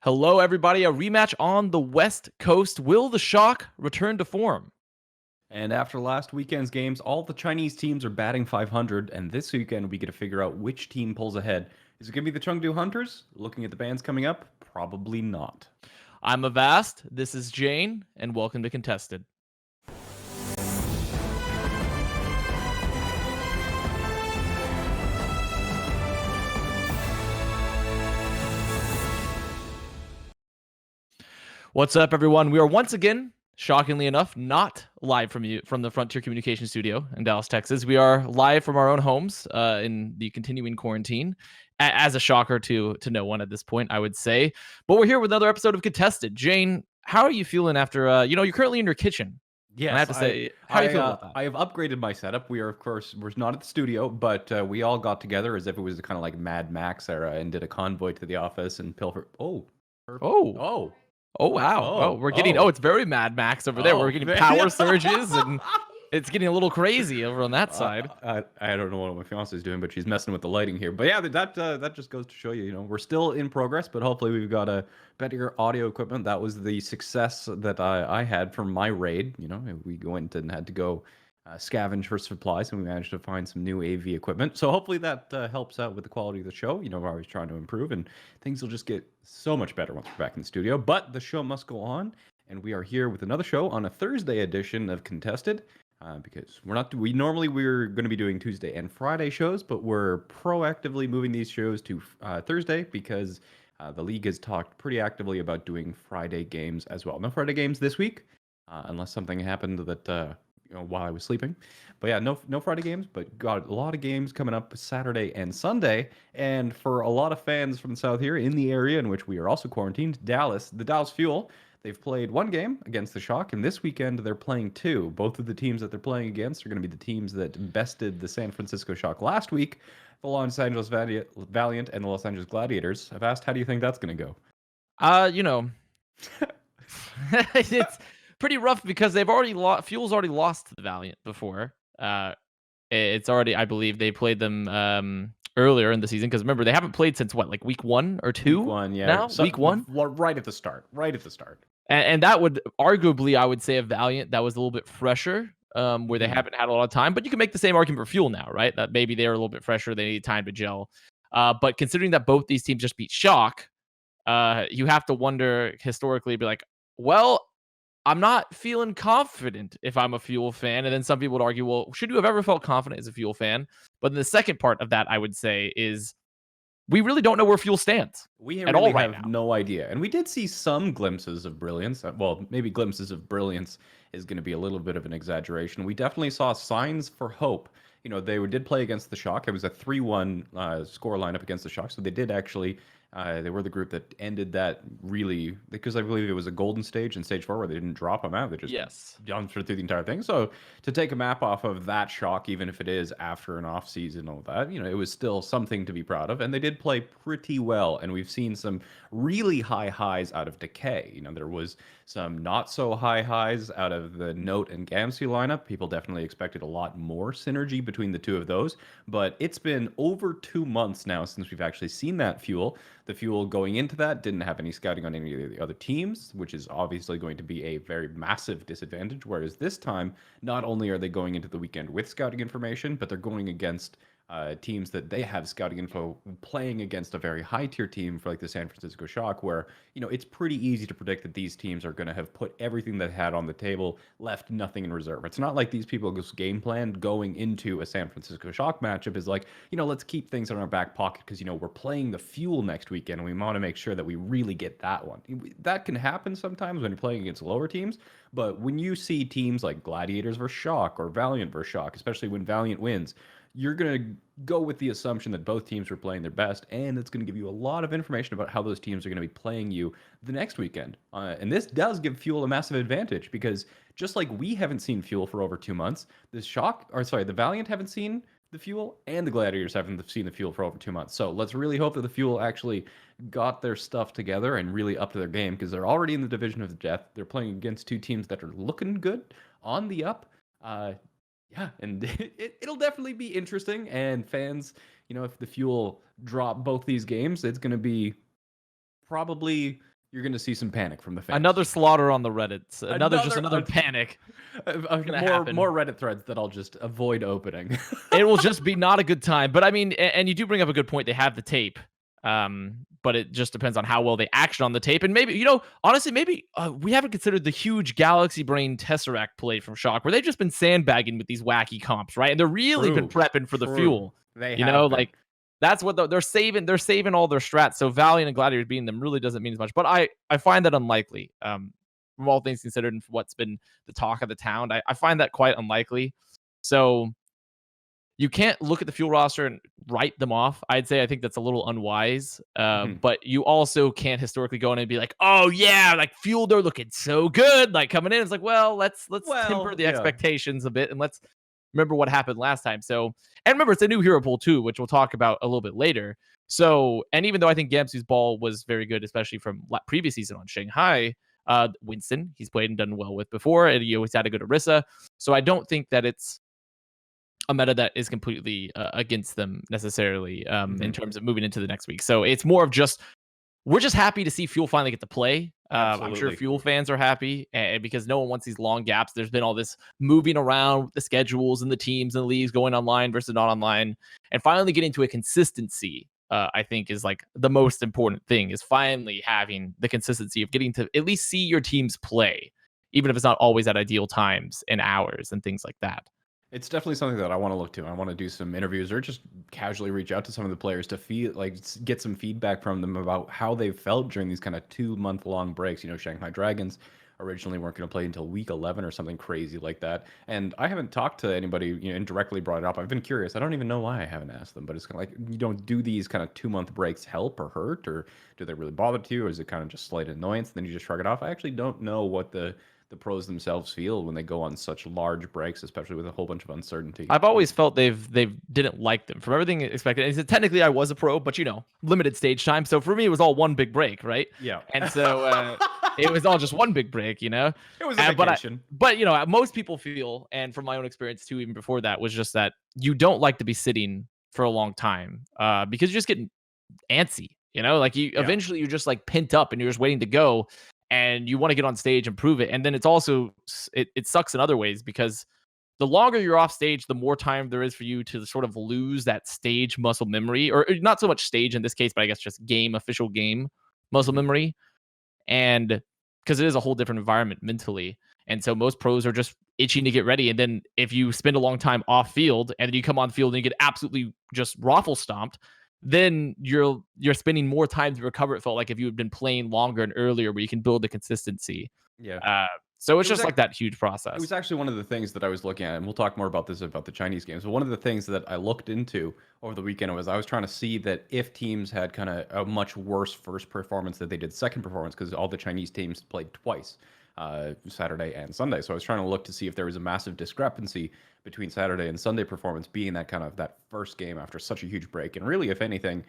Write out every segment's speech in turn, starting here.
Hello, everybody. A rematch on the West Coast. Will the Shock return to form? And after last weekend's games, all the Chinese teams are batting 500, and this weekend we get to figure out which team pulls ahead. Is it going to be the Chengdu Hunters? Looking at the bands coming up, probably not. I'm Avast. This is Jayne, and welcome to Contested. What's up, everyone? We are once again, shockingly enough, not live from the Frontier Communication Studio in Dallas, Texas. We are live from our own homes in the continuing quarantine. As a shocker to no one at this point, I would say. But we're here with another episode of Contested. Jayne, how are you feeling after? You're currently in your kitchen, and I have Yes, to I say, how are you I feeling uh, about that? I have upgraded my setup. We are, of course, we're not at the studio, but we all got together as if it was kind of like Mad Max era and did a convoy to the office and pilfer. Oh, Oh, oh, oh wow! Oh, oh, we're getting. Oh, oh, it's very Mad Max over there. We're oh. getting power surges and it's getting a little crazy over on that side. I don't know what my fiance is doing, but she's messing with the lighting here. But yeah, that just goes to show you, we're still in progress, but hopefully we've got a better audio equipment. That was the success that I had from my raid. We went and had to go scavenge for supplies, and we managed to find some new AV equipment. So hopefully that helps out with the quality of the show. We're always trying to improve, and things will just get so much better once we're back in the studio. But the show must go on, and we are here with another show on a Thursday edition of Contested. Because we're going to be doing Tuesday and Friday shows, but we're proactively moving these shows to Thursday because the league has talked pretty actively about doing Friday games as well. No Friday games this week, unless something happened that while I was sleeping. But yeah, no Friday games, but got a lot of games coming up Saturday and Sunday. And for a lot of fans from the south here in the area in which we are also quarantined, the Dallas Fuel. They've played one game against the Shock, and this weekend they're playing two. Both of the teams that they're playing against are going to be the teams that bested the San Francisco Shock last week, the Los Angeles Valiant and the Los Angeles Gladiators. I've asked, how do you think that's going to go? Uh, you know, it's pretty rough because they've already Fuel's already lost to the Valiant before. It's already, I believe, they played them earlier in the season because remember they haven't played since what, like week 1 or 2 Week one, yeah. now. So, Week one, right at the start. Right at the start. and that would arguably, I would say, a Valiant that was a little bit fresher. Where they Hmm. haven't had a lot of time, but you can make the same argument for Fuel now, right? That maybe they're a little bit fresher, they need time to gel. But considering that both these teams just beat Shock, you have to wonder historically, be like, well, I'm not feeling confident if I'm a Fuel fan. And then some people would argue, well, should you have ever felt confident as a Fuel fan? But then the second part of that, I would say, is we really don't know where Fuel stands We at all really right have now. no idea. And we did see some glimpses of brilliance. Well, maybe glimpses of brilliance is going to be a little bit of an exaggeration. We definitely saw signs for hope. They did play against the Shock. It was a 3-1 score lineup against the Shock. So they did actually, they were the group that ended that really, because I believe it was a golden stage in stage 4 where they didn't drop them out. They just Yes. jumped through the entire thing. So to take a map off of that Shock, even if it is after an off season and all that, it was still something to be proud of. And they did play pretty well. And we've seen some really high highs out of Decay. There was some not so high highs out of the Note and Gamsu lineup. People definitely expected a lot more synergy between the two of those. But it's been over 2 months now since we've actually seen that Fuel. The Fuel going into that didn't have any scouting on any of the other teams, which is obviously going to be a very massive disadvantage. Whereas this time, not only are they going into the weekend with scouting information, but they're going against teams that they have scouting info, playing against a very high tier team for like the San Francisco Shock, where it's pretty easy to predict that these teams are going to have put everything they had on the table, left nothing in reserve. It's not like these people's game plan going into a San Francisco Shock matchup is like, let's keep things in our back pocket because we're playing the Fuel next weekend and we want to make sure that we really get that one. That can happen sometimes when you're playing against lower teams, but when you see teams like Gladiators versus Shock or Valiant versus Shock, especially when Valiant wins, you're going to go with the assumption that both teams were playing their best, and it's going to give you a lot of information about how those teams are going to be playing you the next weekend. And this does give Fuel a massive advantage because just like we haven't seen Fuel for over 2 months, the Valiant haven't seen the Fuel, and the Gladiators haven't seen the Fuel for over 2 months. So let's really hope that the Fuel actually got their stuff together and really up to their game because they're already in the division of death. They're playing against two teams that are looking good on the up. Yeah, and it'll definitely be interesting. And fans, if the Fuel drop both these games, it's going to be probably You're gonna see some panic from the fans. Another slaughter on the Reddits. Another Another panic gonna more happen. Reddit threads that I'll just avoid opening. It will just be not a good time. But I mean, and you do bring up a good point. They have the tape. But it just depends on how well they action on the tape. And maybe, honestly, maybe we haven't considered the huge Galaxy Brain Tesseract play from Shock, where they've just been sandbagging with these wacky comps, right? And they're really been prepping for the fuel. They have been. Like that's what they're saving. They're saving all their strats. So Valiant and Gladiators beating them really doesn't mean as much. But I find that unlikely. From all things considered, and what's been the talk of the town, I find that quite unlikely. So you can't look at the fuel roster and write them off. I think that's a little unwise. But you also can't historically go in and be like, oh yeah, like fuel, they're looking so good. Like coming in, it's like, well, let's temper the expectations a bit and let's remember what happened last time. So, and remember, it's a new hero pool too, which we'll talk about a little bit later. So, and even though I think Gamsu's ball was very good, especially from previous season on Shanghai, Winston, he's played and done well with before, and he always had a good Orisa. So I don't think that it's a meta that is completely against them necessarily in terms of moving into the next week. So it's more of just, we're just happy to see Fuel finally get to play. I'm sure Fuel fans are happy, and because no one wants these long gaps. There's been all this moving around the schedules and the teams and the leagues going online versus not online, and finally getting to a consistency. I think is like the most important thing, is finally having the consistency of getting to at least see your teams play, even if it's not always at ideal times and hours and things like that. It's definitely something that I want to look to. I want to do some interviews or just casually reach out to some of the players to get some feedback from them about how they felt during these kind of 2-month-long breaks. Shanghai Dragons originally weren't going to play until week 11 or something crazy like that. And I haven't talked to anybody, and directly brought it up. I've been curious. I don't even know why I haven't asked them, but it's kind of like, do these kind of 2-month breaks help or hurt, or do they really bother to you? Or is it kind of just slight annoyance? And then you just shrug it off. I actually don't know what the pros themselves feel when they go on such large breaks, especially with a whole bunch of uncertainty. I've always felt they didn't like them from everything expected. And technically I was a pro, but limited stage time. So for me, it was all one big break, right? Yeah. And so it was all just one big break, It was a vacation. But most people feel, and from my own experience too, even before that, was just that you don't like to be sitting for a long time because you're just getting antsy, eventually you're just like pent up and you're just waiting to go. And you want to get on stage and prove it. And then it's also, it sucks in other ways, because the longer you're off stage, the more time there is for you to sort of lose that stage muscle memory, or not so much stage in this case, but I guess just official game muscle memory. And because it is a whole different environment mentally. And so most pros are just itching to get ready. And then if you spend a long time off field and then you come on field and you get absolutely just raffle stomped, then you're spending more time to recover. It felt like if you had been playing longer and earlier, where you can build the consistency. Yeah. So it's just like that huge process. It was actually one of the things that I was looking at, and we'll talk more about this about the Chinese games. But one of the things that I looked into over the weekend was I was trying to see that if teams had kind of a much worse first performance than they did second performance, because all the Chinese teams played twice, Saturday and Sunday. So I was trying to look to see if there was a massive discrepancy between Saturday and Sunday performance being that kind of that first game after such a huge break. And really, if anything,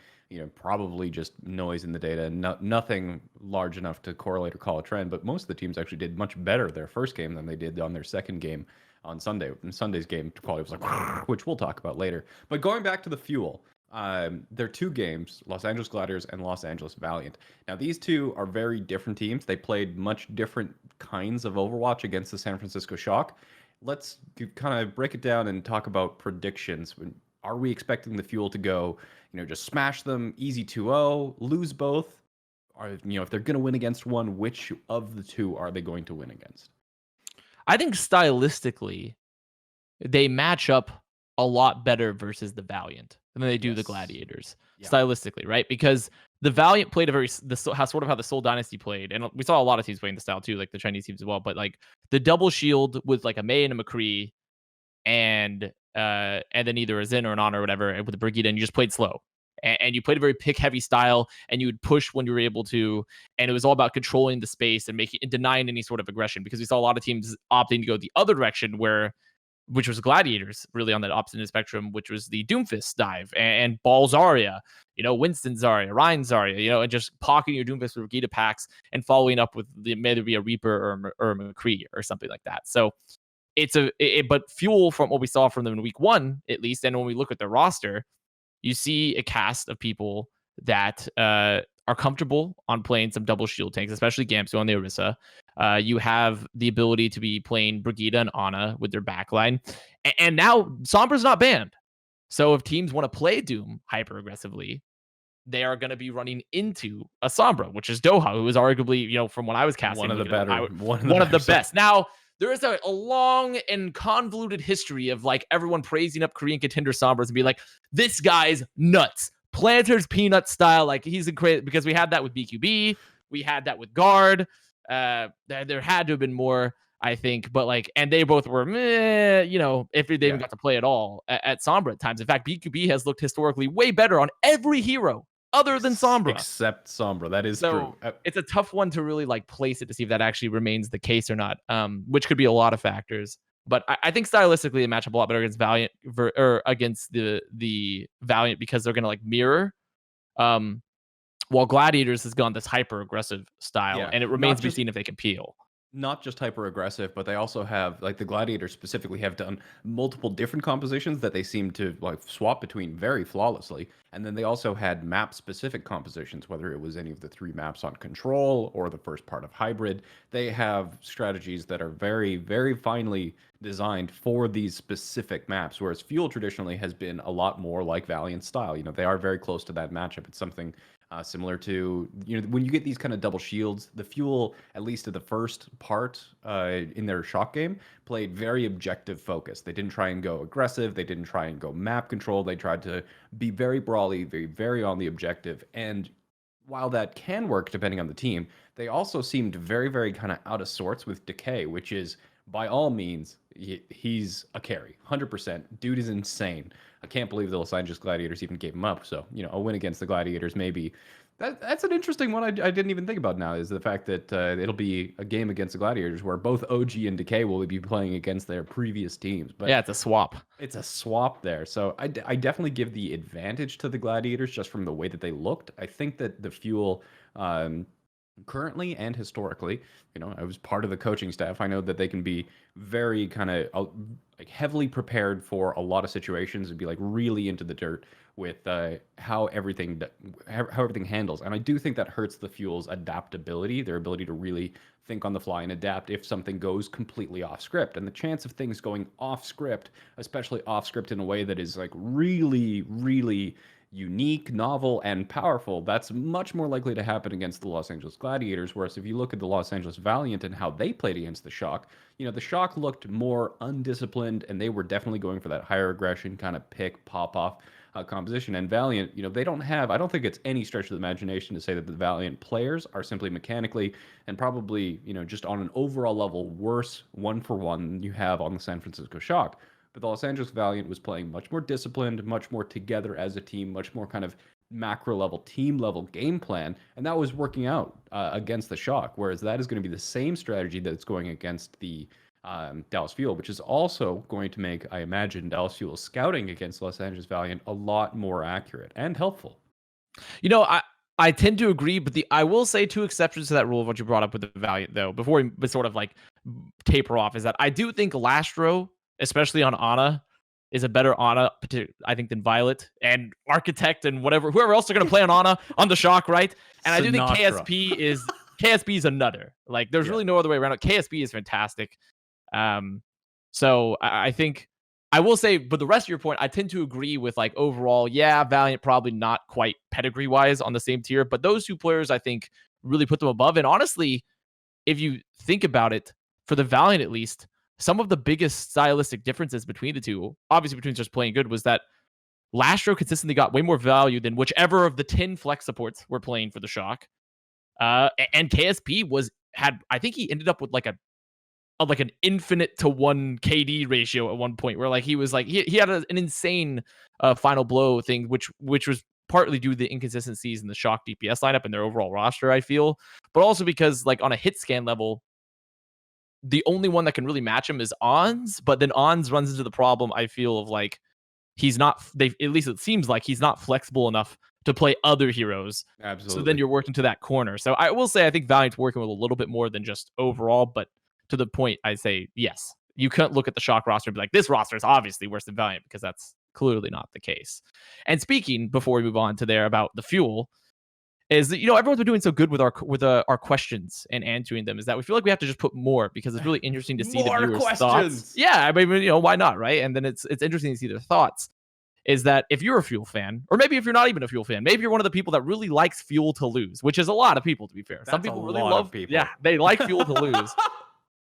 probably just noise in the data, nothing large enough to correlate or call a trend. But most of the teams actually did much better their first game than they did on their second game on Sunday. And Sunday's game quality was like, which we'll talk about later. But going back to the fuel, there are two games, Los Angeles Gladiators and Los Angeles Valiant. Now, these two are very different teams. They played much different kinds of Overwatch against the San Francisco Shock. Let's kind of break it down and talk about predictions. Are we expecting the fuel to go, just smash them, easy 2-0, lose both? Or, if they're going to win against one, which of the two are they going to win against? I think stylistically, they match up a lot better versus the Valiant than they do the Gladiators, stylistically, right? Because the Valiant played sort of how the Seoul Dynasty played, and we saw a lot of teams playing the style too, like the Chinese teams as well. But like the double shield with like a Mei and a McCree, and then either a Zen or an Honor or whatever with the Brigida, and you just played slow. And you played a very pick heavy style, and you would push when you were able to, and it was all about controlling the space and denying any sort of aggression, because we saw a lot of teams opting to go the other direction, which was Gladiators really on that opposite end of the spectrum, which was the Doomfist dive and Ball Zarya, Winston Zarya, Ryan Zarya, and just pocketing your Doomfist with Brigida packs and following up with maybe a Reaper or a McCree or something like that. So but Fuel, from what we saw from them in week 1, at least, and when we look at their roster, you see a cast of people that are comfortable on playing some double shield tanks, especially Gamsu on the Orisa. You have the ability to be playing Brigida and Ana with their backline. And now Sombra's not banned. So if teams want to play Doom hyper aggressively, they are going to be running into a Sombra, which is Doha, who is arguably, from when I was casting, one of the better, one of the best. Now, there is a long and convoluted history of like everyone praising up Korean contender Sombras and be like, this guy's nuts. Planter's peanut style. Like he's incredible, because we had that with BQB. We had that with Guard. There had to have been more, I think, but like, and they both were, if they even got to play at all at Sombra at times. In fact, BQB has looked historically way better on every hero other than Sombra. Except Sombra. That is true. It's a tough one to really like place it to see if that actually remains the case or not, which could be a lot of factors. But I think stylistically they match up a lot better against Valiant or against the Valiant, because they're going to like mirror. While Gladiators has gone this hyper aggressive style, and it remains to be seen if they can peel. Not just hyper aggressive, but they also have, like, the Gladiators specifically have done multiple different compositions that they seem to like swap between very flawlessly. And then they also had map specific compositions, whether it was any of the 3 maps on Control or the first part of Hybrid. They have strategies that are very, very finely designed for these specific maps, whereas Fuel traditionally has been a lot more like Valiant style. They are very close to that matchup. It's something similar to, when you get these kind of double shields, the Fuel, at least at the first part in their shock game, played very objective focused. They didn't try and go aggressive. They didn't try and go map control. They tried to be very brawly, very, very on the objective. And while that can work depending on the team, they also seemed very, very kind of out of sorts with Decay, which is, by all means, he's a carry, 100%. Dude is insane. I can't believe the Los Angeles Gladiators even gave him up. So, a win against the Gladiators, maybe. That's an interesting one I didn't even think about now, is the fact that it'll be a game against the Gladiators where both OG and Decay will be playing against their previous teams. But yeah, it's a swap. It's a swap there. So I definitely give the advantage to the Gladiators just from the way that they looked. I think that the Fuel... currently and historically, I was part of the coaching staff. I know that they can be very kind of like heavily prepared for a lot of situations and be like really into the dirt with how everything handles. And I do think that hurts the Fuel's adaptability, their ability to really think on the fly and adapt if something goes completely off script. And the chance of things going off script, especially off script in a way that is like really, really unique, novel, and powerful, that's much more likely to happen against the Los Angeles Gladiators. Whereas if you look at the Los Angeles Valiant and how they played against the Shock, the Shock looked more undisciplined, and they were definitely going for that higher aggression kind of pick, pop-off composition. And Valiant, they don't have, I don't think it's any stretch of the imagination to say that the Valiant players are simply mechanically and probably, just on an overall level, worse one-for-one than you have on the San Francisco Shock. But the Los Angeles Valiant was playing much more disciplined, much more together as a team, much more kind of macro level, team level game plan. And that was working out against the Shock. Whereas that is going to be the same strategy that's going against the Dallas Fuel, which is also going to make, I imagine, Dallas Fuel's scouting against Los Angeles Valiant a lot more accurate and helpful. I tend to agree, but I will say 2 exceptions to that rule of what you brought up with the Valiant, though, before we sort of like taper off, is that I do think Lastro, especially on Ana, is a better Ana, I think, than Violet and Architect and whoever else are going to play on Ana on the Shock, right? And I do think KSP is a nutter. Like, there's really no other way around it. KSP is fantastic. So I think I will say, but the rest of your point, I tend to agree with, like, overall, Valiant probably not quite pedigree wise on the same tier, but those 2 players I think really put them above. And honestly, if you think about it, for the Valiant at least, some of the biggest stylistic differences between the 2, obviously between just playing good, was that Lastro consistently got way more value than whichever of the 10 flex supports were playing for the Shock. And KSP I think he ended up with like an infinite to 1 KD ratio at one point, where like he was like he had an insane final blow thing, which was partly due to the inconsistencies in the Shock DPS lineup and their overall roster, I feel, but also because like on a hit scan level, the only one that can really match him is Ons, but then Ons runs into the problem, I feel, of like at least it seems like he's not flexible enough to play other heroes. Absolutely. So then you're working to that corner. So I will say I think Valiant's working with a little bit more than just overall, but to the point, I say yes. You can't look at the Shock roster and be like, this roster is obviously worse than Valiant, because that's clearly not the case. And speaking, before we move on to there, about the Fuel, is that, everyone's been doing so good with our questions and answering them, is that we feel like we have to just put more because it's really interesting to see the More viewers' thoughts. questions. Yeah, I mean, why not, right? And then it's interesting to see their thoughts. Is that if you're a Fuel fan, or maybe if you're not even a Fuel fan, maybe you're one of the people that really likes Fuel to lose, which is a lot of people, to be fair. Some That's a people really lot of love, people. yeah, they like Fuel to lose.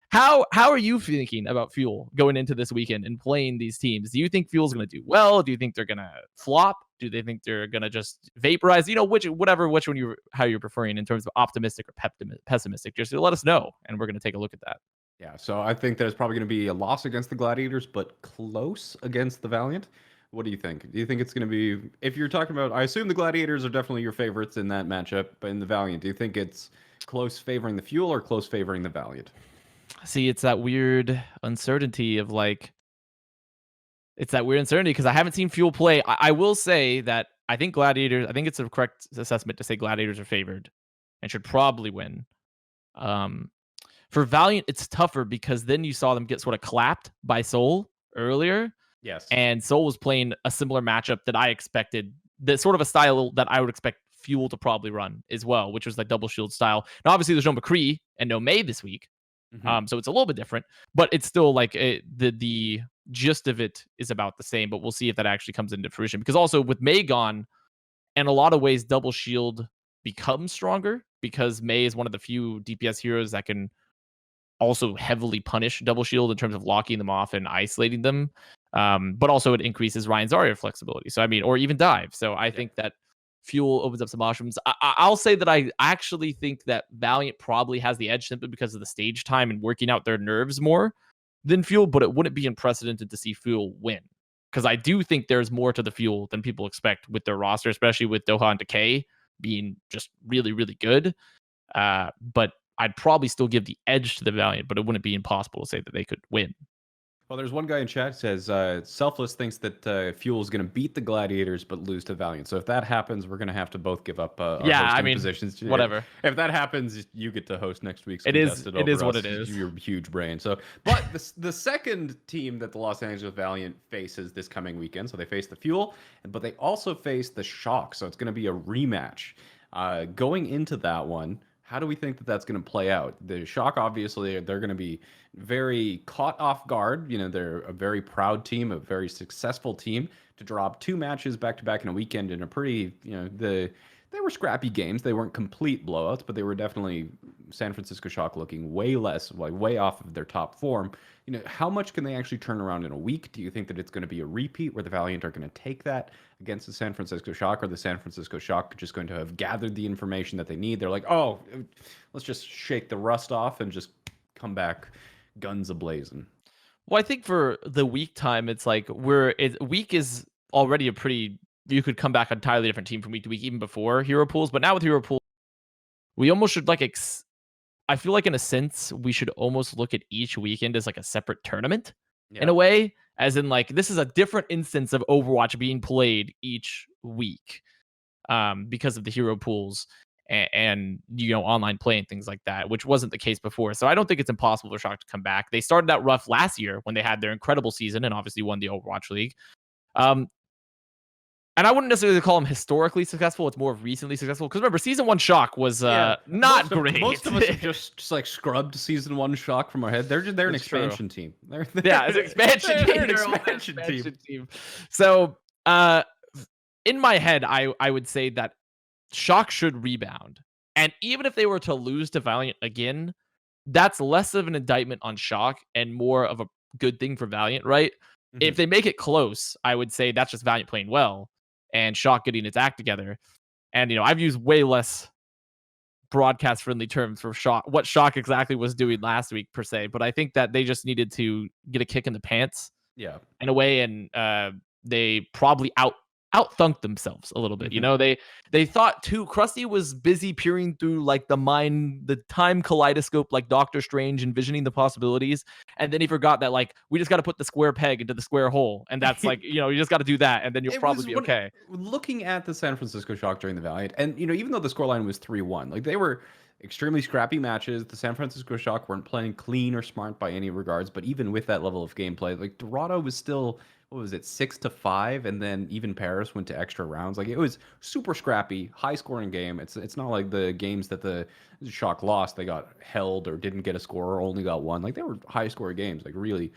How are you thinking about Fuel going into this weekend and playing these teams? Do you think Fuel's going to do well? Do you think they're going to flop? Do they think they're going to just vaporize? Which one how you're preferring in terms of optimistic or pessimistic? Just let us know, and we're going to take a look at that. Yeah, so I think there's probably going to be a loss against the Gladiators, but close against the Valiant. What do you think? Do you think it's going to be, if you're talking about, I assume the Gladiators are definitely your favorites in that matchup, but in the Valiant, do you think it's close favoring the Fuel or close favoring the Valiant? See, it's that weird uncertainty of because I haven't seen Fuel play. I will say that I think it's a correct assessment to say Gladiators are favored and should probably win. For Valiant, it's tougher because then you saw them get sort of clapped by Seoul earlier. Yes. And Seoul was playing a similar matchup that I expected, the sort of a style that I would expect Fuel to probably run as well, which was like double shield style. Now, obviously, there's no McCree and no May this week. So it's a little bit different, but it's still like the gist of it is about the same, but we'll see if that actually comes into fruition. Because also with May gone, in a lot of ways, double shield becomes stronger because May is one of the few DPS heroes that can also heavily punish double shield in terms of locking them off and isolating them. But also it increases Ryan Zarya flexibility. So, I mean, or even dive. So I think that Fuel opens up some options. I'll say that I actually think that Valiant probably has the edge simply because of the stage time and working out their nerves more than Fuel, but it wouldn't be unprecedented to see Fuel win. Because I do think there's more to the Fuel than people expect with their roster, especially with Doha and Decay being just really, really good. But I'd probably still give the edge to the Valiant, but it wouldn't be impossible to say that they could win. Well, there's one guy in chat says Selfless thinks that Fuel is going to beat the Gladiators but lose to Valiant. So if that happens, we're going to have to both give up our hosting positions. Whatever. If that happens, you get to host next week's It is what us, it is. Your huge brain. So, but the second team that the Los Angeles Valiant faces this coming weekend, so they face the Fuel, but they also face the Shock. So it's going to be a rematch. Going into that one, how do we think that that's going to play out? The Shock, obviously, they're going to be very caught off guard. They're a very proud team, a very successful team to drop 2 matches back to back in a weekend in a pretty, they were scrappy games. They weren't complete blowouts, but they were definitely San Francisco Shock looking way off of their top form. How much can they actually turn around in a week? Do you think that it's going to be a repeat where the Valiant are going to take that against the San Francisco Shock, or the San Francisco Shock just going to have gathered the information that they need? They're like, oh, let's just shake the rust off and just come back guns a-blazing. Well, I think for the week time, it's like week is already you could come back an entirely different team from week to week, even before hero pools. But now with hero pools, we almost should I feel like in a sense, we should almost look at each weekend as like a separate tournament in a way, as in like this is a different instance of Overwatch being played each week because of the hero pools and online play and things like that, which wasn't the case before. So I don't think it's impossible for Shock to come back. They started out rough last year when they had their incredible season and obviously won the Overwatch League. And I wouldn't necessarily call them historically successful. It's more recently successful. Because remember, Season 1 Shock was not great. Most of us have just like scrubbed Season 1 Shock from our head. They're an expansion team. It's an expansion team. They're an expansion team. So in my head, I would say that Shock should rebound. And even if they were to lose to Valiant again, that's less of an indictment on Shock and more of a good thing for Valiant, right? Mm-hmm. If they make it close, I would say that's just Valiant playing well and Shock getting its act together. And, I've used way less broadcast friendly terms for what Shock exactly was doing last week per se, but I think that they just needed to get a kick in the pants in a way. And they probably outthunk themselves a little bit. Mm-hmm. They thought too, Krusty was busy peering through like the time kaleidoscope, like Doctor Strange, envisioning the possibilities. And then he forgot that like, we just got to put the square peg into the square hole. And that's like, you just got to do that. And then you'll probably be okay. Looking at the San Francisco Shock during the Valiant, and, even though the scoreline was 3-1, like they were extremely scrappy matches. The San Francisco Shock weren't playing clean or smart by any regards, but even with that level of gameplay, like Dorado was still what was it, 6-5, and then even Paris went to extra rounds. Like it was super scrappy, high scoring game. It's not like the games that the Shock lost. They got held or didn't get a score or only got one. Like they were high score games. Like really.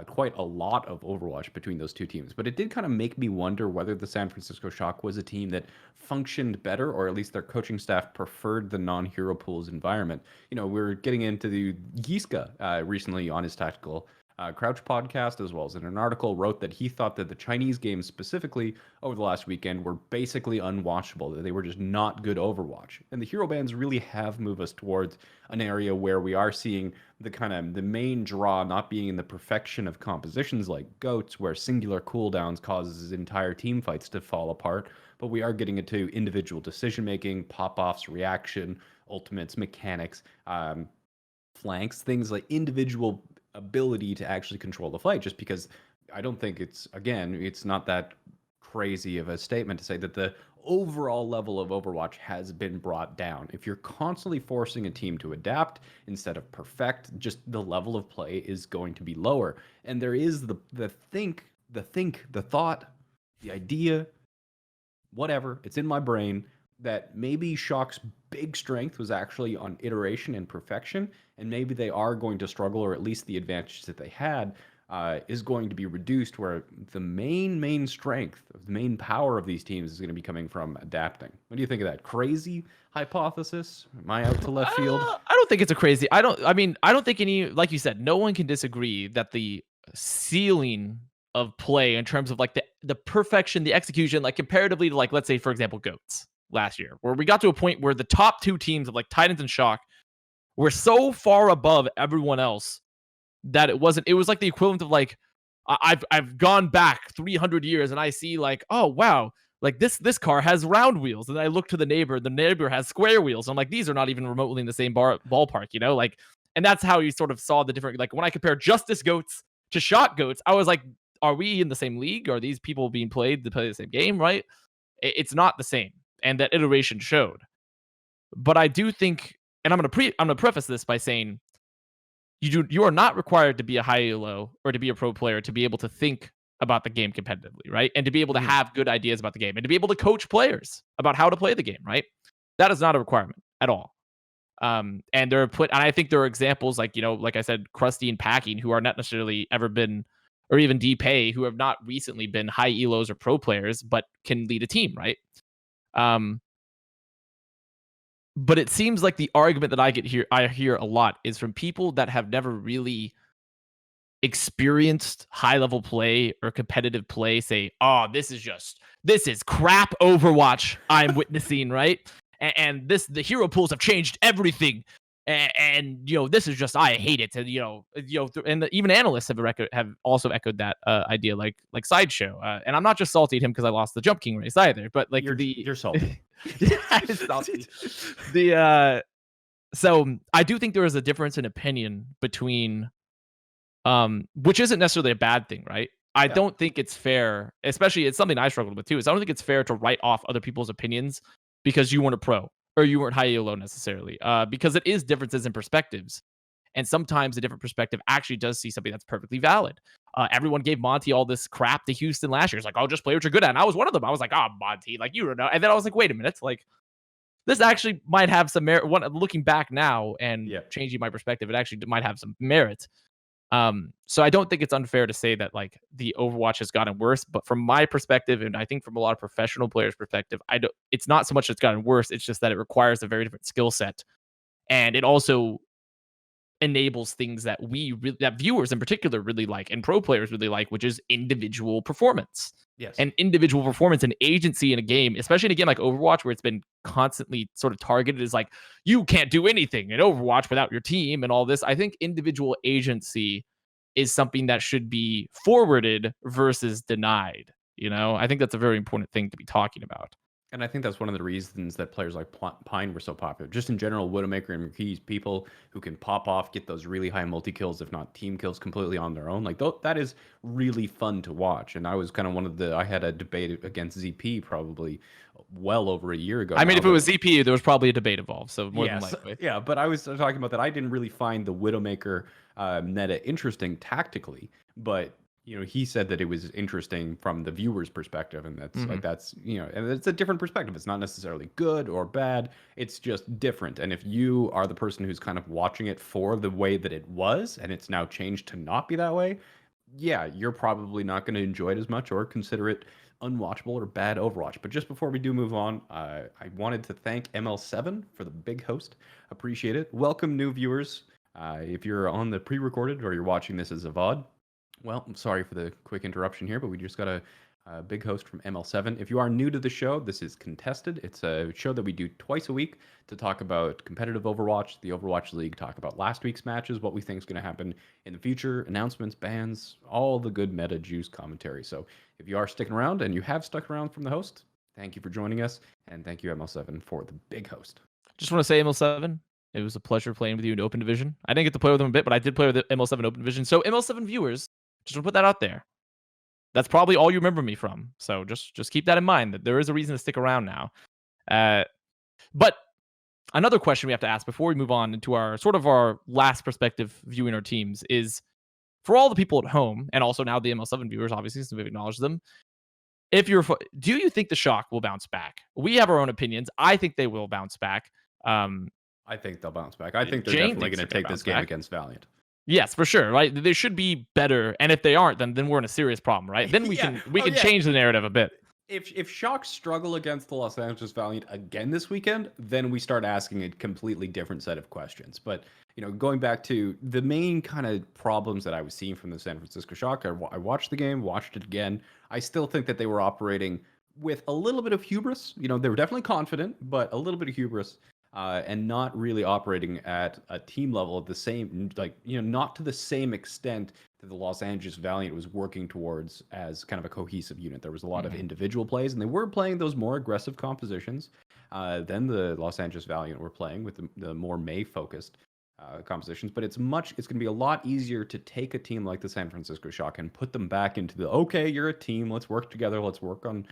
Quite a lot of Overwatch between those two teams. But it did kind of make me wonder whether the San Francisco Shock was a team that functioned better, or at least their coaching staff preferred the non-hero pools environment. You know, we are getting into the Giska recently on his Tactical Crouch podcast, as well as in an article, wrote that he thought that the Chinese games specifically over the last weekend were basically unwatchable, that they were just not good Overwatch. And the hero bans really have moved us towards an area where we are seeing the kind of the main draw not being in the perfection of compositions like GOATs, where singular cooldowns causes entire team fights to fall apart, but we are getting into individual decision making, pop-offs, reaction, ultimates, mechanics, flanks, things like individual ability to actually control the fight. Just because I don't think it's not that crazy of a statement to say that the overall level of Overwatch has been brought down. If you're constantly forcing a team to adapt instead of perfect, just the level of play is going to be lower. And there is the thought, the idea, whatever, it's in my brain that maybe Shock's big strength was actually on iteration and perfection, and maybe they are going to struggle, or at least the advantage that they had is going to be reduced, where the main strength, the main power of these teams is going to be coming from adapting. What do you think of that crazy hypothesis? Am I out to left field? I don't think it's a crazy. I don't think any. Like you said, no one can disagree that the ceiling of play in terms of like the perfection, the execution, like comparatively to like let's say for example goats last year, where we got to a point where the top two teams of like Titans and Shock were so far above everyone else that it was like the equivalent of like I've gone back 300 years and I see like, oh wow, like this car has round wheels, and I look to the neighbor has square wheels. I'm like, these are not even remotely in the same ballpark, you know, like. And that's how you sort of saw the different, like when I compare Justice Goats to Shock Goats, I was like, are we in the same league? Are these people being played to play the same game? Right? It's not the same, and that iteration showed. But I do think, and I'm gonna preface this by saying you are not required to be a high elo or to be a pro player to be able to think about the game competitively, right? And to be able to have good ideas about the game and to be able to coach players about how to play the game, right? That is not a requirement at all. And I think there are examples like, you know, like I said, Krusty and Packing, who are not necessarily ever been, or even DPay, who have not recently been high elos or pro players, but can lead a team, right? But it seems like the argument that I hear a lot is from people that have never really experienced high level play or competitive play say, oh, this is crap Overwatch I'm witnessing, right? And the hero pools have changed everything. And you know, this is just, I hate it. And and even analysts have also echoed that idea, like Sideshow. And I'm not just salty at him because I lost the Jump King race either, but like You're salty. salty. So I do think there is a difference in opinion between which isn't necessarily a bad thing, right? I Yeah. don't think it's fair, especially it's something I struggled with too, is I don't think it's fair to write off other people's opinions because you weren't a pro or you weren't high elo necessarily. Because it is differences in perspectives. And sometimes a different perspective actually does see something that's perfectly valid. Everyone gave Monty all this crap to Houston last year. It's like, oh, just play what you're good at. And I was one of them. I was like, oh, Monty, like you don't know. And then I was like, wait a minute, like this actually might have some merit. Looking back now and changing my perspective, it actually might have some merit. So I don't think it's unfair to say that like the Overwatch has gotten worse, but from my perspective, and I think from a lot of professional players' perspective, it's not so much it's gotten worse, it's just that it requires a very different skill set. And it also enables things that that viewers in particular really like and pro players really like, which is individual performance. Yes. And individual performance and agency in a game, especially in a game like Overwatch, where it's been constantly sort of targeted as like, you can't do anything in Overwatch without your team and all this. I think individual agency is something that should be forwarded versus denied. You know, I think that's a very important thing to be talking about. And I think that's one of the reasons that players like Pine were so popular. Just in general, Widowmaker and McKee's people who can pop off, get those really high multi kills, if not team kills, completely on their own. Like that is really fun to watch. And I was kind of I had a debate against ZP probably well over a year ago. I mean, if it was ZP, there was probably a debate involved. So more than Yes. likely. Yeah, but I was talking about that. I didn't really find the Widowmaker meta interesting tactically, but he said that it was interesting from the viewer's perspective, and that's Mhm. like and it's a different perspective. It's not necessarily good or bad. It's just different. And if you are the person who's kind of watching it for the way that it was, and it's now changed to not be that way, yeah, you're probably not going to enjoy it as much or consider it unwatchable or bad Overwatch. But just before we do move on, I wanted to thank ML7 for the big host. Appreciate it. Welcome, new viewers. If you're on the pre-recorded or you're watching this as a VOD, well, I'm sorry for the quick interruption here, but we just got a big host from ML7. If you are new to the show, this is Contested. It's a show that we do twice a week to talk about competitive Overwatch, the Overwatch League, talk about last week's matches, what we think is going to happen in the future, announcements, bans, all the good meta juice commentary. So if you are sticking around and you have stuck around from the host, thank you for joining us, and thank you ML7 for the big host. Just want to say, ML7, it was a pleasure playing with you in Open Division. I didn't get to play with him a bit, but I did play with ML7 Open Division. So ML7 viewers, just want to put that out there. That's probably all you remember me from. So just keep that in mind, that there is a reason to stick around now. But another question we have to ask before we move on into our last perspective viewing our teams is, for all the people at home, and also now the ML7 viewers, obviously, since we've acknowledged them, do you think the Shock will bounce back? We have our own opinions. I think they will bounce back. Um, I think they'll bounce back. I think they're Jayne definitely thinks going they're to gonna take this bounce game back. against Valiant. Yes, for sure, right? They should be better, and if they aren't, then we're in a serious problem, right? Then we Yeah. can we Oh, can yeah. change the narrative a bit. If Shock struggle against the Los Angeles Valiant again this weekend, then we start asking a completely different set of questions. But going back to the main kind of problems that I was seeing from the San Francisco Shock, I watched the game, watched it again. I still think that they were operating with a little bit of hubris. They were definitely confident, but a little bit of hubris, and not really operating at a team level at the same, like not to the same extent that the Los Angeles Valiant was working towards as kind of a cohesive unit. There was a lot of individual plays, and they were playing those more aggressive compositions than the Los Angeles Valiant were playing with the more May focused compositions. But it's going to be a lot easier to take a team like the San Francisco Shock and put them back into the, okay, you're a team, let's work together, let's work on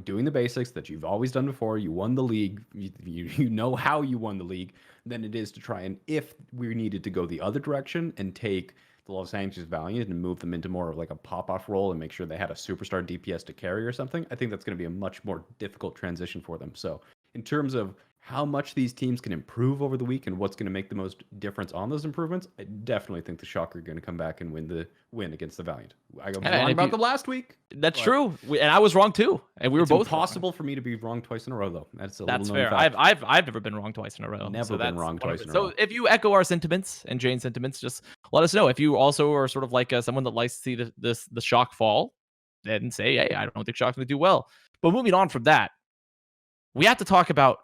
doing the basics that you've always done before. You won the league, you know how you won the league. Than it is to try and, if we needed to go the other direction and take the Los Angeles Valiant and move them into more of like a pop-off role and make sure they had a superstar DPS to carry or something, I think that's going to be a much more difficult transition for them. So in terms of how much these teams can improve over the week and what's going to make the most difference on those improvements, I definitely think the Shock are going to come back and win against the Valiant. I was wrong about them last week. That's true, and I was wrong too, and we were both impossible for me to be wrong twice in a row, though. That's fair. Fact. I've never been wrong twice in a row. Never been wrong twice in a row. So if you echo our sentiments and Jayne's sentiments, just let us know. If you also are sort of like someone that likes to see the Shock fall, then say, hey, I don't think Shock's going to do well. But moving on from that, we have to talk about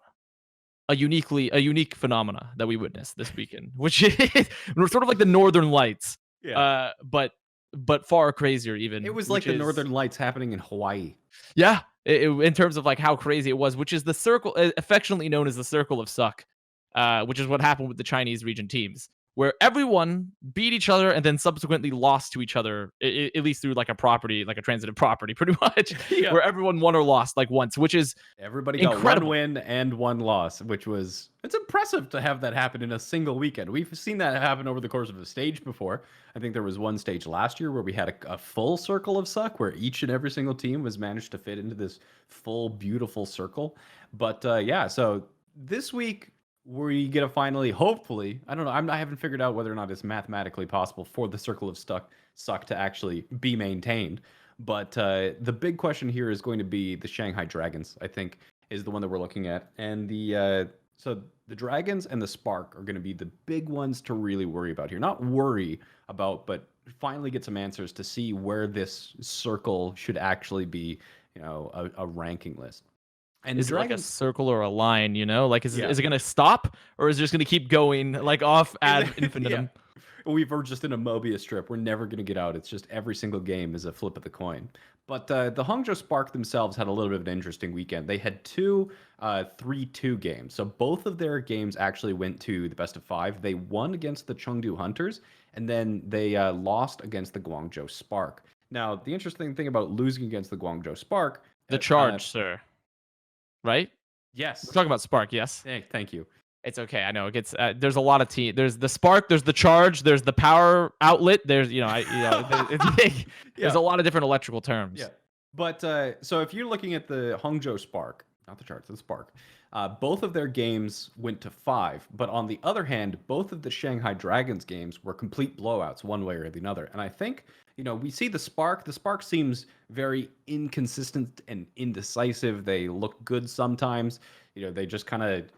a unique phenomena that we witnessed this weekend, which is sort of like the Northern Lights. Yeah. But far crazier even. It was like the Northern Lights happening in Hawaii. Yeah, in terms of like how crazy it was, which is the circle, affectionately known as the Circle of Suck, which is what happened with the Chinese region teams, where everyone beat each other and then subsequently lost to each other, at least through like a property, like a transitive property, pretty much, Yeah. where everyone won or lost like once, which is everybody got incredible. one win and one loss, which it's impressive to have that happen in a single weekend. We've seen that happen over the course of a stage before. I think there was one stage last year where we had a full circle of suck, where each and every single team was managed to fit into this full, beautiful circle. But yeah, so this week we get to finally, hopefully, I don't know, I haven't figured out whether or not it's mathematically possible for the circle of suck to actually be maintained. But the big question here is going to be the Shanghai Dragons, I think, is the one that we're looking at. And so the Dragons and the Spark are going to be the big ones to really worry about here. Not worry about, but finally get some answers to see where this circle should actually be, a ranking list. And is it like a circle or a line, Like, is it going to stop, or is it just going to keep going, like, off ad infinitum? We're just in a Mobius strip. We're never going to get out. It's just every single game is a flip of the coin. But the Hangzhou Spark themselves had a little bit of an interesting weekend. They had two 3-2 games. So both of their games actually went to the best of 5. They won against the Chengdu Hunters, and then they lost against the Guangzhou Spark. Now, the interesting thing about losing against the Guangzhou Spark... The charge, sir. Right? Yes. We're talking about Spark, yes. Thank you. It's okay. I know it gets. There's a lot of There's the spark. There's the charge. There's the power outlet. There's there's Yeah. a lot of different electrical Yeah. terms. But so if you're looking at the Hangzhou Spark, not the Charts, the Spark, both of their games went to 5. But on the other hand, both of the Shanghai Dragons games were complete blowouts, one way or the other. And I think, we see the Spark. The Spark seems very inconsistent and indecisive. They look good sometimes. They just kind of,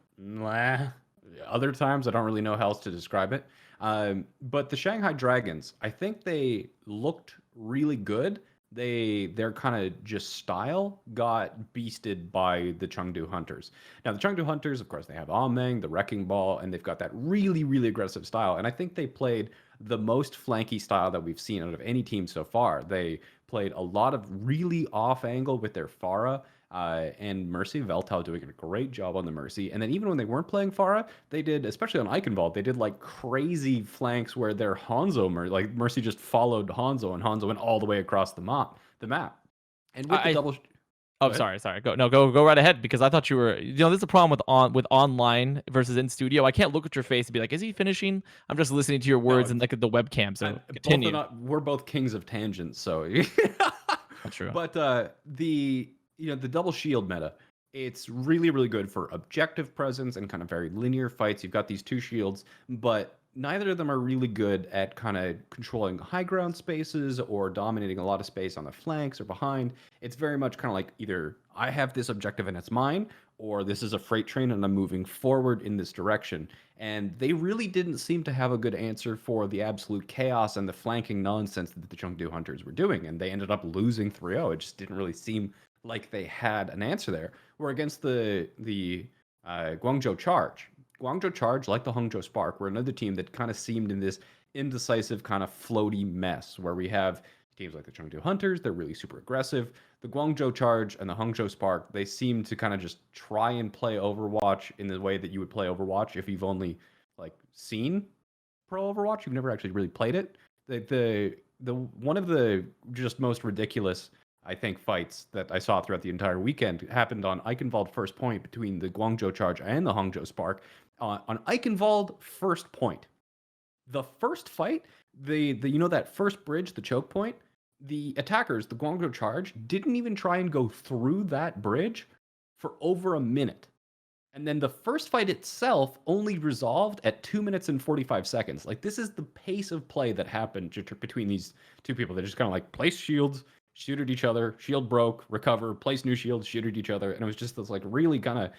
other times, I don't really know how else to describe it. But the Shanghai Dragons, I think they looked really good. Their kind of just style got beasted by the Chengdu Hunters. Now the Chengdu Hunters, of course, they have Ameng, the Wrecking Ball, and they've got that really, really aggressive style. And I think they played the most flanky style that we've seen out of any team so far. They played a lot of really off angle with their Pharah. And Mercy, Veltao doing a great job on the Mercy. And then even when they weren't playing Pharah, they did, especially on Eichenwald, they did like crazy flanks where their like Mercy just followed Hanzo and Hanzo went all the way across the map. And with the double... Oh, sorry. Go right ahead, because I thought you were. This is a problem with online versus in studio. I can't look at your face and be like, "Is he finishing?" I'm just listening to your words and like the webcam. So continue. We're both kings of tangents, so That's true. But the double shield meta, it's really, really good for objective presence and kind of very linear fights. You've got these two shields, but neither of them are really good at kind of controlling high ground spaces or dominating a lot of space on the flanks or behind. It's very much kind of like either I have this objective and it's mine, or this is a freight train and I'm moving forward in this direction. And they really didn't seem to have a good answer for the absolute chaos and the flanking nonsense that the Chengdu Hunters were doing. And they ended up losing 3-0. It just didn't really seem like they had an answer there. Where against the Guangzhou Charge, like the Hangzhou Spark, were another team that kind of seemed in this indecisive kind of floaty mess where we have teams like the Chengdu Hunters. They're really super aggressive. The Guangzhou Charge and the Hangzhou Spark, they seem to kind of just try and play Overwatch in the way that you would play Overwatch if you've only like seen Pro Overwatch. You've never actually really played it. The one of the just most ridiculous, I think, fights that I saw throughout the entire weekend happened on Eichenwald first point between the Guangzhou Charge and the Hangzhou Spark. On Eichenwald first point, the first fight, that first bridge, the choke point, the attackers, the Guangzhou Charge, didn't even try and go through that bridge for over a minute. And then the first fight itself only resolved at 2 minutes and 45 seconds. Like, this is the pace of play that happened between these two people. They just kind of like place shields, shoot at each other, shield broke, recover, place new shield, shoot at each other. And it was just this like really kind of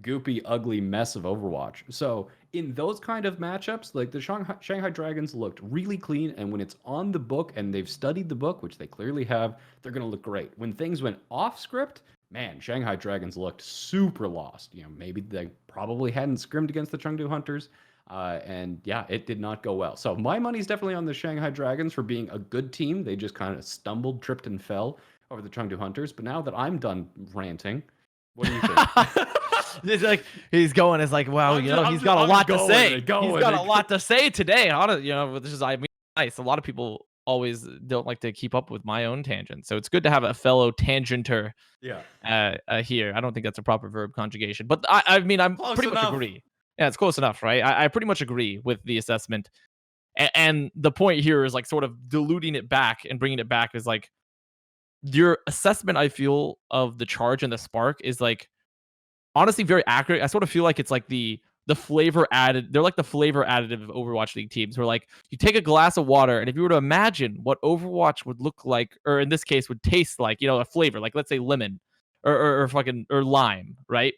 goopy, ugly mess of Overwatch. So in those kind of matchups, like the Shanghai Dragons looked really clean. And when it's on the book and they've studied the book, which they clearly have, they're going to look great. When things went off script, man, Shanghai Dragons looked super lost. Maybe they probably hadn't scrimmed against the Chengdu Hunters. And yeah, it did not go well. So my money's definitely on the Shanghai Dragons for being a good team. They just kind of stumbled, tripped, and fell over the Chengdu Hunters. But now that I'm done ranting, what do you think? It's like he's going. It's like, wow, he's got a lot to say. He's got a lot to say today. This is nice. A lot of people always don't like to keep up with my own tangents, so it's good to have a fellow tangenter. Yeah. Here, I don't think that's a proper verb conjugation, but I'm Close pretty enough. much agree. Yeah, it's close enough, right? I pretty much agree with the assessment, and the point here is like sort of diluting it back and bringing it back is like your assessment. I feel of the Charge and the Spark is like honestly very accurate. I sort of feel like it's like the flavor added. They're like the flavor additive of Overwatch League teams. Where like you take a glass of water, and if you were to imagine what Overwatch would look like, or in this case would taste like, a flavor, like let's say lemon or lime, right?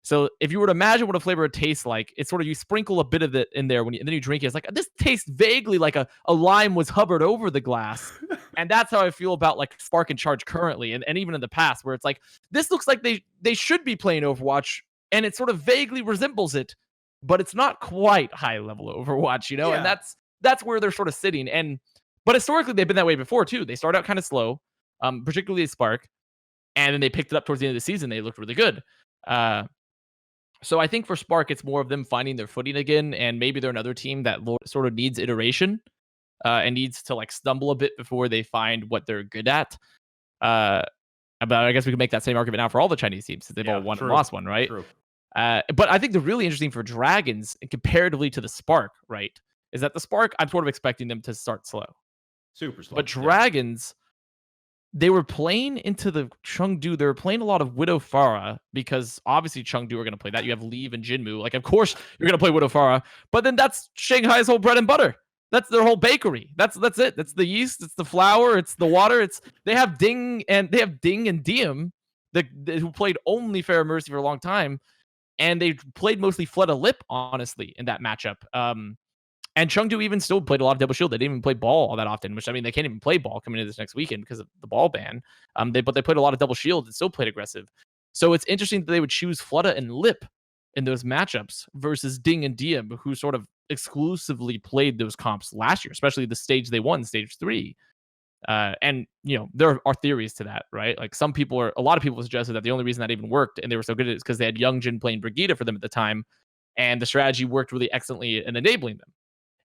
So if you were to imagine what a flavor would taste like, it's sort of you sprinkle a bit of it in there and then you drink it. It's like this tastes vaguely like a lime was hovered over the glass. And that's how I feel about like Spark and Charge currently, and even in the past, where it's like this looks like they should be playing Overwatch, and it sort of vaguely resembles it, but it's not quite high level Overwatch, Yeah. And that's where they're sort of sitting. But historically they've been that way before too. They start out kind of slow, particularly Spark, and then they picked it up towards the end of the season. They looked really good. So I think for Spark, it's more of them finding their footing again, and maybe they're another team that sort of needs iteration and needs to like stumble a bit before they find what they're good at. But I guess we can make that same argument now for all the Chinese teams, since they've all won and lost one, right? True. But I think the really interesting for Dragons, comparatively to the Spark, right, is that the Spark, I'm sort of expecting them to start slow. Super But slow. Yeah. Dragons, they were playing into the Chengdu. They were playing a lot of Widow Farah because obviously Chengdu are going to play that. You have Leave and Jinmu. Like, of course you're going to play Widow Farah, but then that's Shanghai's whole bread and butter. That's their whole bakery. That's it. That's the yeast. It's the flour. It's the water. They have Ding and Diem, who played only Fair Mercy for a long time, and they played mostly Fleta Lip, honestly, in that matchup. And Chengdu even still played a lot of double shield. They didn't even play ball all that often, which, I mean, they can't even play ball coming into this next weekend because of the ball ban. But they played a lot of double shield and still played aggressive. So it's interesting that they would choose Fleta and Lip in those matchups versus Ding and Diem, who sort of exclusively played those comps last year, especially the stage they won, stage 3. And there are theories to that, right? Like a lot of people suggested that the only reason that even worked and they were so good at it is because they had Youngjin playing Brigitte for them at the time, and the strategy worked really excellently in enabling them.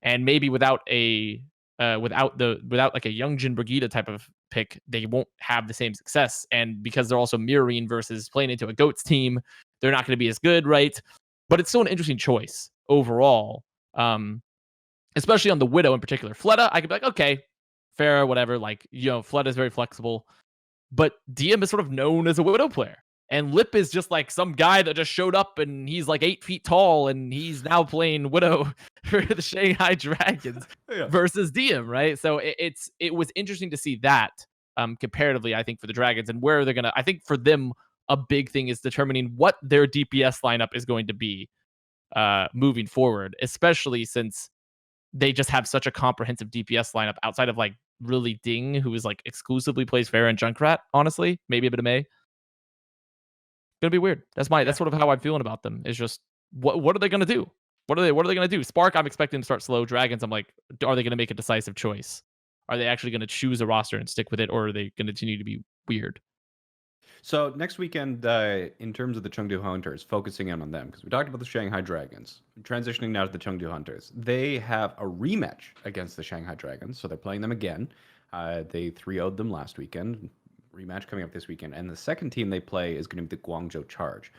And maybe without like a Youngjin Brigitte type of pick, they won't have the same success. And because they're also mirroring versus playing into a GOATS team, they're not going to be as good, right? But it's still an interesting choice overall, especially on the Widow in particular. Fleta, I could be like, okay, fair, whatever. Like, Fleta is very flexible, but Diem is sort of known as a Widow player. And Lip is just like some guy that just showed up and he's like 8 feet tall and he's now playing Widow for the Shanghai Dragons versus Diem, right? So it was interesting to see that comparatively, I think, for the Dragons and where they're going to, I think for them, a big thing is determining what their DPS lineup is going to be moving forward, especially since they just have such a comprehensive DPS lineup outside of like really Ding, who is like exclusively plays Pharah and Junkrat, honestly, maybe a bit of Mei. Gonna be weird. That's sort of how I'm feeling about them. Is just what are they gonna do? What are they gonna do? Spark, I'm expecting them to start slow. Dragons, I'm like, are they gonna make a decisive choice? Are they actually gonna choose a roster and stick with it, or are they gonna continue to be weird? So next weekend, in terms of the Chengdu Hunters, focusing in on them, because we talked about the Shanghai Dragons. Transitioning now to the Chengdu Hunters. They have a rematch against the Shanghai Dragons, so they're playing them again. They 3-0'd them last weekend. Rematch coming up this weekend. And the second team they play is going to be the Guangzhou Charge.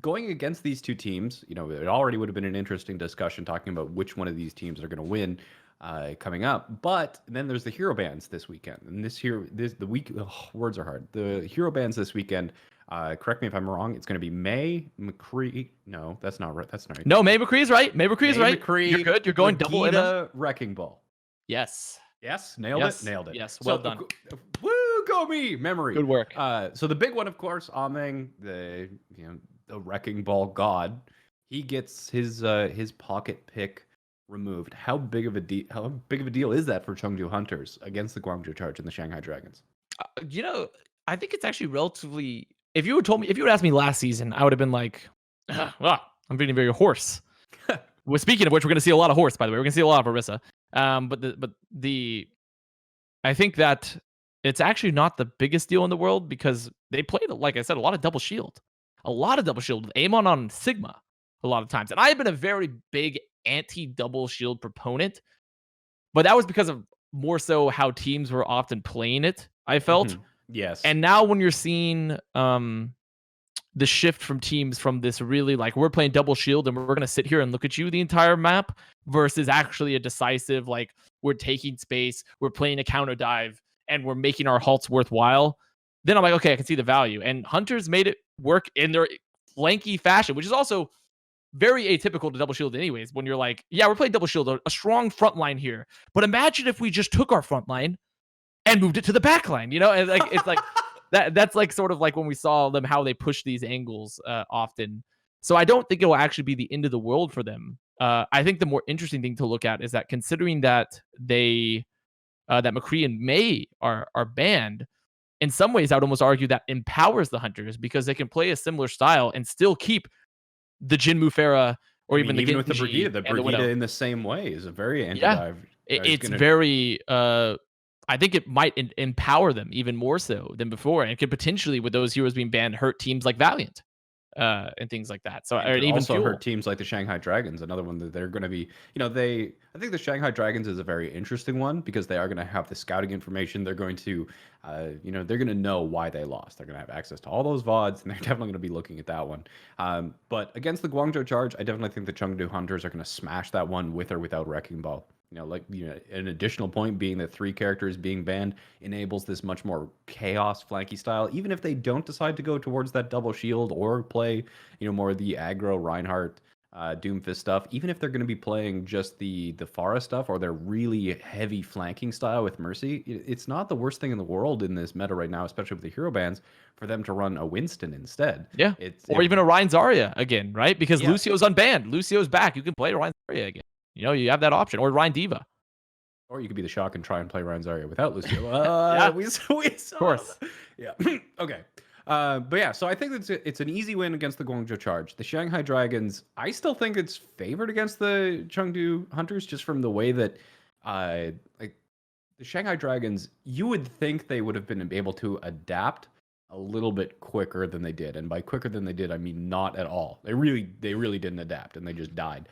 Going against these two teams, it already would have been an interesting discussion talking about which one of these teams are going to win coming up. But then there's the hero bans this weekend. And words are hard. The hero bans this weekend, correct me if I'm wrong, it's going to be Mei, McCree. No, that's not right. That's not right. No, Mei McCree's right. Mei McCree's right. McCree, You're good. You're going double Brigitte, Wrecking Ball. Yes. Yes, nailed it. Yes, well done. Woo, go me, memory. Good work. So the big one, of course, Ameng, the Wrecking Ball god, he gets his pocket pick removed. How big of a deal is that for Chengdu Hunters against the Guangzhou Charge and the Shanghai Dragons? I think it's actually relatively. If you had asked me last season, I would have been like, I'm feeling very hoarse. Well, speaking of which, we're going to see a lot of horse. By the way, we're going to see a lot of Orisa. I think that it's actually not the biggest deal in the world because they played, like I said, a lot of double shield with Amon on Sigma a lot of times. And I have been a very big anti-double shield proponent, but that was because of more so how teams were often playing it, I felt. Mm-hmm. Yes. And now when you're seeing the shift from teams from this really like we're playing double shield and we're going to sit here and look at you the entire map versus actually a decisive, like we're taking space, we're playing a counter dive and we're making our halts worthwhile, then I'm like, okay, I can see the value. And Hunters made it work in their flanky fashion, which is also very atypical to double shield anyways, when you're like, yeah, we're playing double shield, a strong front line here, but imagine if we just took our front line and moved it to the back line, and like it's like that's like sort of like when we saw them how they push these angles often. So I don't think it will actually be the end of the world for them. I think the more interesting thing to look at is that considering that that McCree and Mei are banned, in some ways I would almost argue that empowers the Hunters because they can play a similar style and still keep the Jinmu Pharah or even with the Brigitte. The Brigitte in the same way is a very anti-dive. It's very I think it might empower them even more so than before, and could potentially, with those heroes being banned, hurt teams like Valiant and things like that. So, And or could even also hurt fuel. teams like the Shanghai Dragons, another one that they're going to be, I think the Shanghai Dragons is a very interesting one because they are going to have the scouting information. They're going to, they're going to know why they lost. They're going to have access to all those VODs, and they're definitely going to be looking at that one. But against the Guangzhou Charge, I definitely think the Chengdu Hunters are going to smash that one with or without Wrecking Ball. An additional point being that 3 characters being banned enables this much more chaos flanky style. Even if they don't decide to go towards that double shield or play, more of the aggro Reinhardt, Doomfist stuff, even if they're going to be playing just the Pharah stuff or their really heavy flanking style with Mercy, it's not the worst thing in the world in this meta right now, especially with the hero bans, for them to run a Winston instead. Yeah. Or even a Ryan Zarya again, right? Because Yeah. Lucio's unbanned. Lucio's back. You can play Ryan Zarya again. You have that option. Or Ryan Diva. Or you could be the shock and try and play Ryan Zarya without Lucio. Yeah. We saw. Of course. Yeah. Okay. But yeah, so I think it's an easy win against the Guangzhou Charge. The Shanghai Dragons, I still think it's favored against the Chengdu Hunters, just from the way that, like the Shanghai Dragons, you would think they would have been able to adapt a little bit quicker than they did, and by quicker than they did, I mean not at all. They really didn't adapt, and they just died.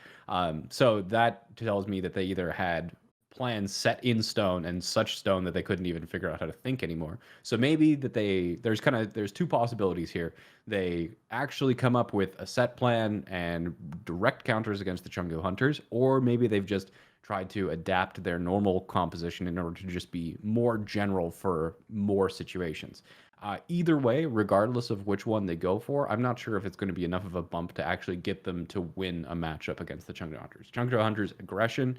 So that tells me that they either had plans set in stone and such stone that they couldn't even figure out how to think anymore. So maybe that there's 2 possibilities here. They actually come up with a set plan and direct counters against the Chengdu Hunters, or maybe they've just tried to adapt their normal composition in order to just be more general for more situations. Either way, regardless of which one they go for, I'm not sure if it's going to be enough of a bump to actually get them to win a matchup against the Chengdu Hunters. Chengdu Hunters' aggression,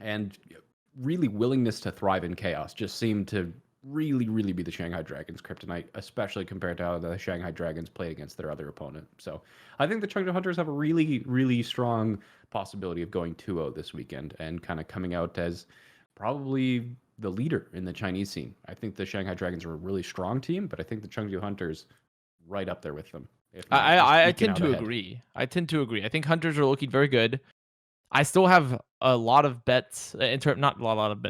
and really willingness to thrive in chaos just seemed to really be the Shanghai Dragons' kryptonite, especially compared to how the Shanghai Dragons played against their other opponent. So I think the Chengdu Hunters have a really strong possibility of going 2-0 this weekend and kind of coming out as probably the leader in the Chinese scene. I think the Shanghai Dragons are a really strong team, but I think the Chengdu Hunters right up there with them. I tend to agree. I think Hunters are looking very good. I still have a lot of bets not a lot of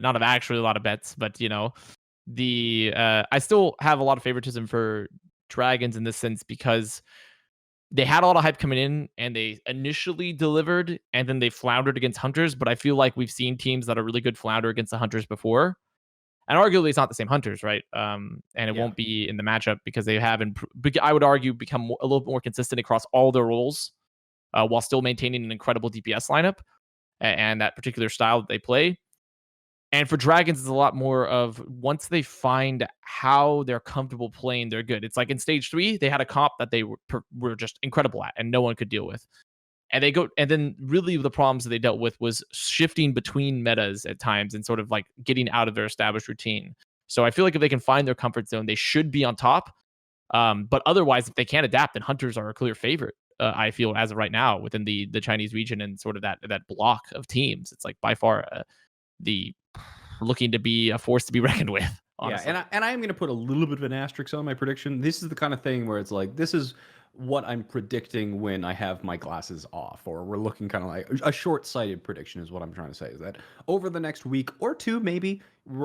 bets, but I still have a lot of favoritism for Dragons in this sense because they had a lot of hype coming in and they initially delivered and then they floundered against Hunters. But I feel like we've seen teams that are really good flounder against the Hunters before. And arguably, it's not the same Hunters, right? And it won't be in the matchup because they have, I would argue, become a little bit more consistent across all their roles while still maintaining an incredible DPS lineup and that particular style that they play. And for Dragons, it's a lot more of once they find how they're comfortable playing, they're good. It's like in stage 3, they had a comp that they were just incredible at and no one could deal with. And then really the problems that they dealt with was shifting between metas at times and sort of like getting out of their established routine. So I feel like if they can find their comfort zone, they should be on top. But otherwise, if they can't adapt, then Hunters are a clear favorite. I feel as of right now within the Chinese region and sort of that block of teams. It's like by far the looking to be a force to be reckoned with. Honestly. Yeah, and I am going to put a little bit of an asterisk on my prediction. This is the kind of thing where it's like, this is what I'm predicting when I have my glasses off, or we're looking kind of like a short-sighted prediction is what I'm trying to say, is that over the next week or 2, maybe,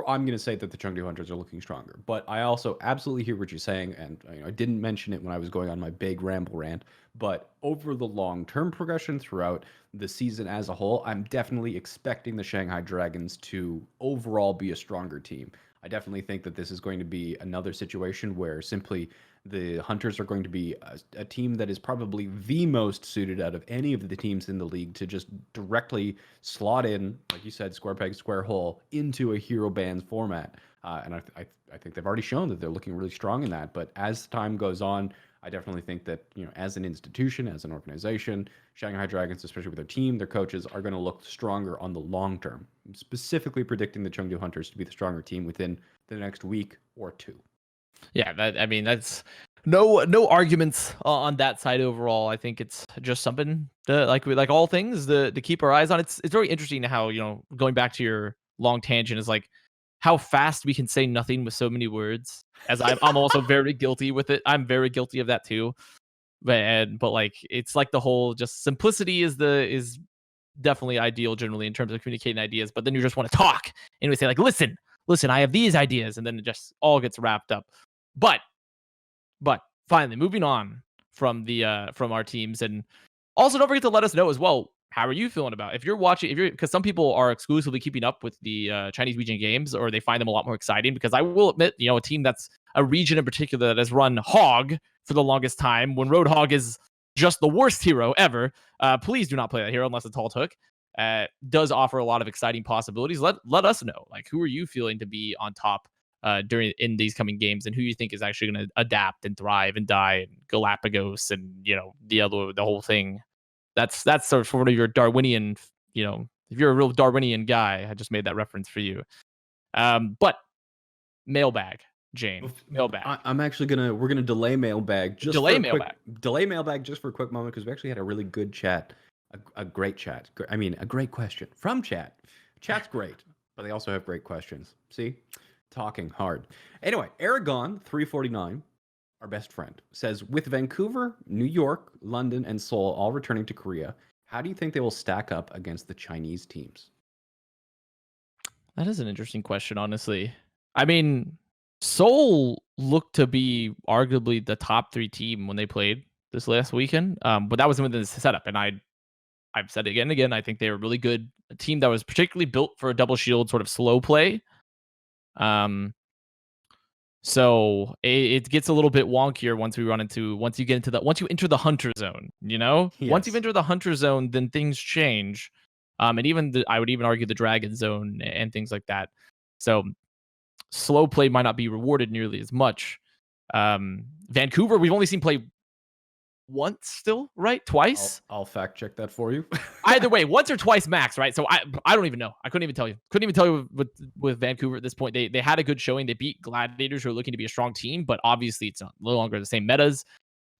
I'm going to say that the Chengdu Hunters are looking stronger. But I also absolutely hear what you're saying, and I didn't mention it when I was going on my big ramble rant, but over the long-term progression throughout the season as a whole, I'm definitely expecting the Shanghai Dragons to overall be a stronger team. I definitely think that this is going to be another situation where simply the Hunters are going to be a team that is probably the most suited out of any of the teams in the league to just directly slot in, like you said, square peg, square hole, into a hero bans format. And I think they've already shown that they're looking really strong in that. But as time goes on, I definitely think that, as an institution, as an organization, Shanghai Dragons, especially with their team, their coaches, are going to look stronger on the long term. I'm specifically predicting the Chengdu Hunters to be the stronger team within the next week or 2. Yeah, that's no arguments on that side overall. I think it's just something to, like all things to keep our eyes on. It's very interesting how, going back to your long tangent, is like how fast we can say nothing with so many words. As I'm also very guilty with it. I'm very guilty of that too. But like it's like the whole just simplicity is definitely ideal generally in terms of communicating ideas. But then you just want to talk and we say like, listen, I have these ideas, and then it just all gets wrapped up. But finally, moving on from our teams. And also, don't forget to let us know as well. How are you feeling about if you're watching? If you're because some people are exclusively keeping up with the Chinese region games, or they find them a lot more exciting. Because I will admit, a team that's a region in particular that has run Hog for the longest time, when Roadhog is just the worst hero ever. Please do not play that hero unless it's Halt Hook. Does offer a lot of exciting possibilities. Let us know, like, who are you feeling to be on top during in these coming games, and who you think is actually going to adapt and thrive and die and Galapagos and the whole thing. That's sort of your Darwinian. If you're a real Darwinian guy, I just made that reference for you. But mailbag, Jayne, mailbag, We're gonna delay mailbag just for delay a quick mailbag. delay mailbag just for a quick moment because we actually had a really good chat, a great chat. I mean, a great question from chat. Chat's great, but they also have great questions. See, talking hard. Anyway, Aragon 349, our best friend, says with Vancouver, New York, London, and Seoul all returning to Korea, how do you think they will stack up against the Chinese teams? That is an interesting question, honestly. I mean, Seoul looked to be arguably the top 3 team when they played this last weekend, but that was within the setup, and I've said it again and again, I think they were really good. A team that was particularly built for a double shield sort of slow play. Um, so it gets a little bit wonkier once you enter the hunter zone, Once you've Yes. entered the hunter zone, then things change. And even I would even argue the dragon zone and things like that. So slow play might not be rewarded nearly as much. Vancouver, we've only seen play once still, right? Twice? I'll fact check that for you. Either way, once or twice max, right? So I don't even know. I couldn't even tell you. Couldn't even tell you with Vancouver at this point. They had a good showing. They beat Gladiators, who are looking to be a strong team, but obviously it's no longer the same metas.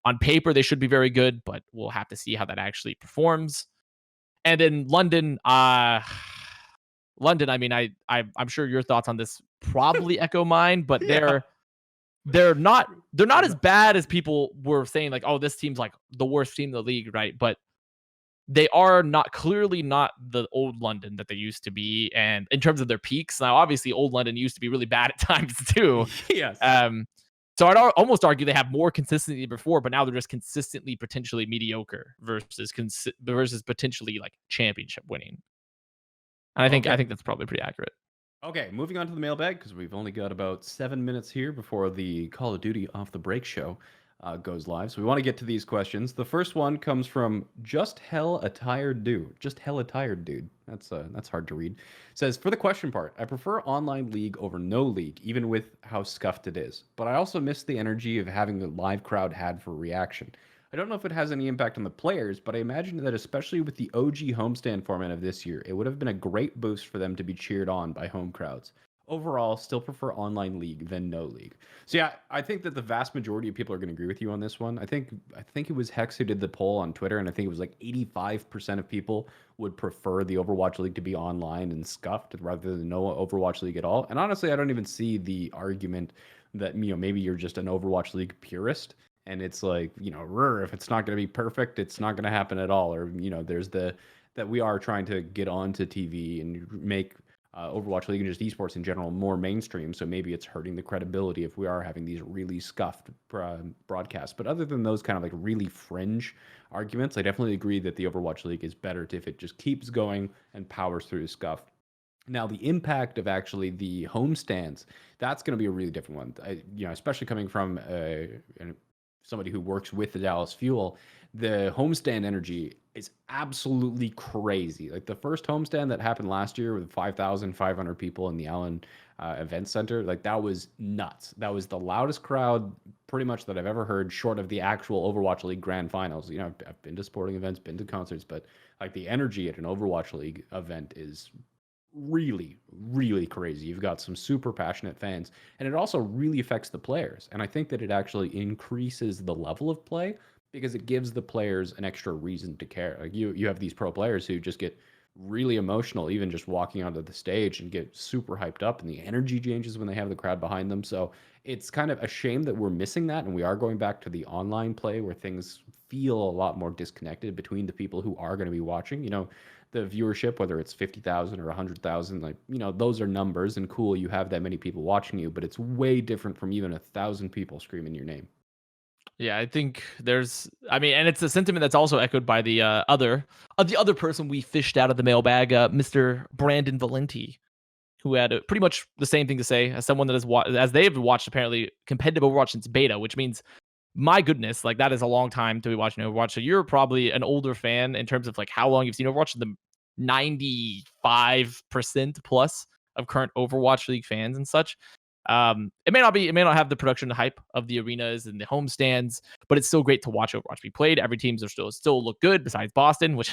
On paper, they should be very good, but we'll have to see how that actually performs. And then London, London. I mean, I'm sure your thoughts on this probably echo mine, but Yeah. they're not as bad as people were saying. Like, oh, this team's like the worst team in the league, right? But they are clearly not the old London that they used to be. And in terms of their peaks, now obviously old London used to be really bad at times too. Yes. So I'd almost argue they have more consistency than before, but now they're just consistently potentially mediocre versus potentially like championship winning. And I Okay. think that's probably pretty accurate. Okay, moving on to the mailbag because we've only got about 7 minutes here before the Call of Duty Off the Break show goes live. So we want to get to these questions. The first one comes from Just Hell a Tired Dude. Just Hell a Tired Dude. That's hard to read. Says for the question part, I prefer online league over no league, even with how scuffed it is. But I also miss the energy of having the live crowd had for reaction. I don't know if it has any impact on the players, but I imagine that especially with the OG homestand format of this year, it would have been a great boost for them to be cheered on by home crowds. Overall, still prefer online league than no league. So yeah, I think that the vast majority of people are going to agree with you on this one. I think it was Hex who did the poll on Twitter, and I think it was like 85% of people would prefer the Overwatch League to be online and scuffed rather than no Overwatch League at all. And honestly, I don't even see the argument that maybe you're just an Overwatch League purist and it's like if it's not going to be perfect, it's not going to happen at all. Or there's that we are trying to get onto TV and make Overwatch League and just esports in general more mainstream. So maybe it's hurting the credibility if we are having these really scuffed broadcasts. But other than those kind of like really fringe arguments, I definitely agree that the Overwatch League is better if it just keeps going and powers through the scuff. Now, the impact of actually the homestands, that's going to be a really different one. Especially coming from somebody who works with the Dallas Fuel, the homestand energy is absolutely crazy. Like the first homestand that happened last year with 5,500 people in the Allen Event Center, like that was nuts. That was the loudest crowd pretty much that I've ever heard, short of the actual Overwatch League grand finals. I've been to sporting events, been to concerts, but like the energy at an Overwatch League event is really, really crazy. You've got some super passionate fans, and it also really affects the players. And I think that it actually increases the level of play because it gives the players an extra reason to care. Like you have these pro players who just get really emotional, even just walking onto the stage and get super hyped up, and the energy changes when they have the crowd behind them. So it's kind of a shame that we're missing that, and we are going back to the online play where things feel a lot more disconnected between the people who are going to be watching. The viewership, whether it's 50,000 or 100,000, like, those are numbers and cool. You have that many people watching you, but it's way different from even 1,000 people screaming your name. Yeah, I think I mean, and it's a sentiment that's also echoed by the other person we fished out of the mailbag, Mr. Brandon Valenti, who had pretty much the same thing to say as someone that as they've watched apparently competitive Overwatch since beta, which means my goodness, like that is a long time to be watching Overwatch. So you're probably an older fan in terms of like how long you've seen Overwatch. The 95% plus of current Overwatch League fans and such. It may not have the production hype of the arenas and the home stands, but it's still great to watch Overwatch be played. Every teams are still look good besides Boston, which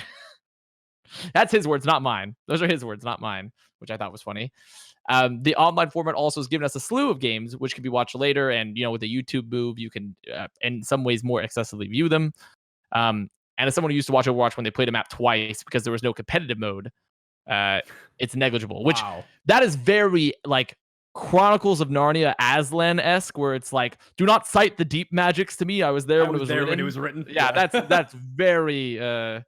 that's his words, not mine. Those are his words, not mine, which I thought was funny. The online format also has given us a slew of games which can be watched later, and with the YouTube move, you can in some ways more accessibly view them. And as someone who used to watch Overwatch when they played a map twice because there was no competitive mode, uh, it's negligible. Which Wow. that is very like Chronicles of Narnia Aslan-esque, where it's like, do not cite the deep magics to me. I was there when it was written. when it was written. Yeah, that's very a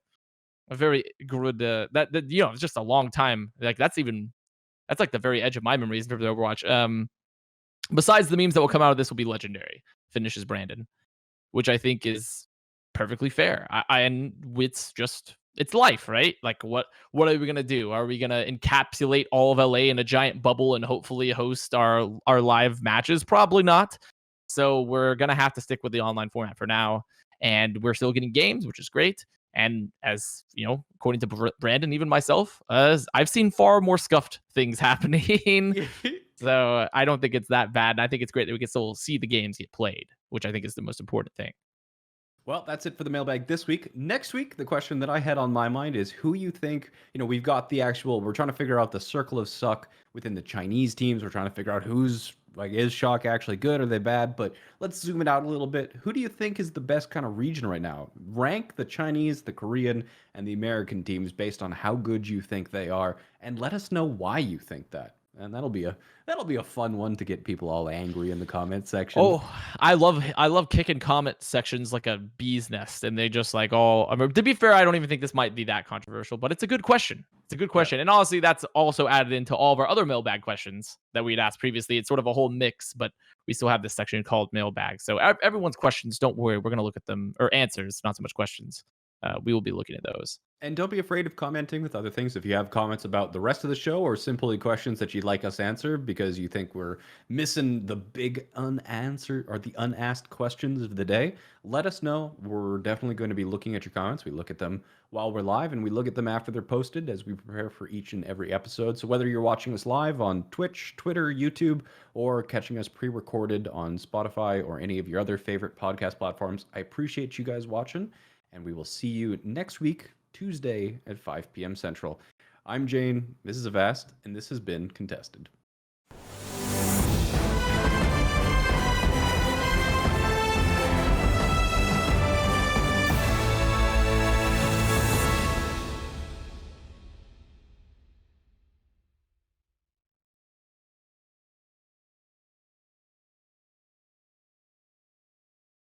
very good that it's just a long time. Like that's like the very edge of my memories in terms of Overwatch. Besides the memes that will come out of this will be legendary. Finishes Brandon, which I think is perfectly fair. And it's life, right? Like what are we gonna do? Are we gonna encapsulate all of LA in a giant bubble and hopefully host our live matches? Probably not. So we're gonna have to stick with the online format for now, and we're still getting games, which is great. And as according to Brandon, even myself, as I've seen far more scuffed things happening. So I don't think it's that bad. And I think it's great that we can still see the games get played, which I think is the most important thing. Well, that's it for the mailbag this week. Next week, the question that I had on my mind is who you think, we've got we're trying to figure out the circle of suck within the Chinese teams. We're trying to figure out is Shock actually good? Are they bad? But let's zoom it out a little bit. Who do you think is the best kind of region right now? Rank the Chinese, the Korean, and the American teams based on how good you think they are, and let us know why you think that. And that'll be a fun one to get people all angry in the comment section. Oh, I love kicking comment sections like a bee's nest, and they just like all. I mean, to be fair, I don't even think this might be that controversial, but it's a good question. It's a good question, and honestly, that's also added into all of our other mailbag questions that we'd asked previously. It's sort of a whole mix, but we still have this section called mailbag. So everyone's questions, don't worry, we're gonna look at them, or answers, not so much questions. We will be looking at those. And don't be afraid of commenting with other things. If you have comments about the rest of the show or simply questions that you'd like us answer because you think we're missing the big unanswered or the unasked questions of the day, let us know. We're definitely going to be looking at your comments. We look at them while we're live and we look at them after they're posted as we prepare for each and every episode. So whether you're watching us live on Twitch, Twitter, YouTube, or catching us pre-recorded on Spotify or any of your other favorite podcast platforms, I appreciate you guys watching, and we will see you next week, Tuesday at 5 p.m. Central. I'm Jayne, this is Avast, and this has been Contested.